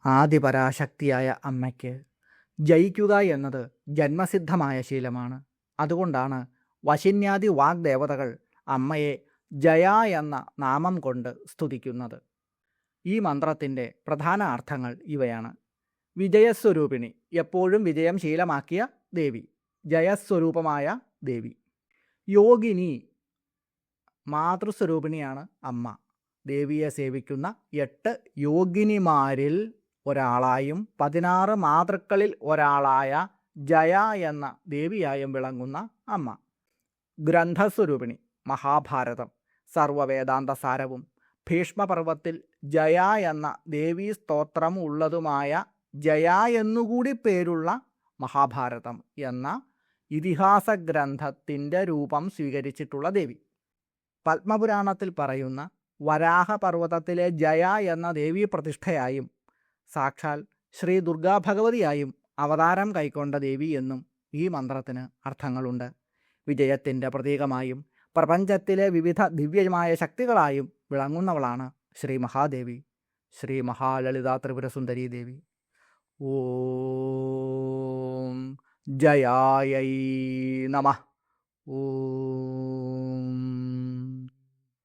ആദിപരാശക്തിയായ അമ്മയ്ക്ക് ജയിക്കുക എന്നത് ജന്മസിദ്ധമായ ശീലമാണ്. അതുകൊണ്ടാണ് വശിന്യാദി വാഗ്ദേവതകൾ അമ്മയെ ജയ എന്ന നാമം കൊണ്ട് സ്തുതിക്കുന്നത്. ഈ മന്ത്രത്തിൻ്റെ പ്രധാന അർത്ഥങ്ങൾ ഇവയാണ്. വിജയസ്വരൂപിണി, എപ്പോഴും വിജയം ശീലമാക്കിയ ദേവി, ജയസ്വരൂപമായ ദേവി. യോഗിനി, മാതൃസ്വരൂപിണിയാണ് അമ്മ. ദേവിയെ സേവിക്കുന്ന 8 യോഗിനിമാരിൽ ഒരാളായും 16 മാതൃക്കളിൽ ഒരാളായ ജയ എന്ന ദേവിയായും വിളങ്ങുന്ന അമ്മ. ഗ്രന്ഥസ്വരൂപിണി, മഹാഭാരതം സർവവേദാന്ത സാരവും ഭീഷ്മപർവത്തിൽ ജയ എന്ന ദേവീ സ്തോത്രം ഉള്ളതുമായ ജയ എന്നുകൂടി പേരുള്ള മഹാഭാരതം എന്ന ഇതിഹാസ ഗ്രന്ഥത്തിൻ്റെ രൂപം സ്വീകരിച്ചിട്ടുള്ള ദേവി. പത്മപുരാണത്തിൽ പറയുന്ന വരാഹപർവ്വതത്തിലെ ജയ എന്ന ദേവീ പ്രതിഷ്ഠയായും സാക്ഷാൽ ശ്രീ ദുർഗാ ഭഗവതിയായും അവതാരം കൈക്കൊണ്ട ദേവി എന്നും ഈ മന്ത്രത്തിന് അർത്ഥങ്ങളുണ്ട്. വിജയത്തിൻ്റെ പ്രതീകമായും പ്രപഞ്ചത്തിലെ വിവിധ ദിവ്യമായ ശക്തികളായും വിളങ്ങുന്നവളാണ് ശ്രീ മഹാദേവി, ശ്രീ മഹാലളിതാ ത്രിപുരസുന്ദരീ ദേവി. ഓം ജയായൈ നമഃ. ഓം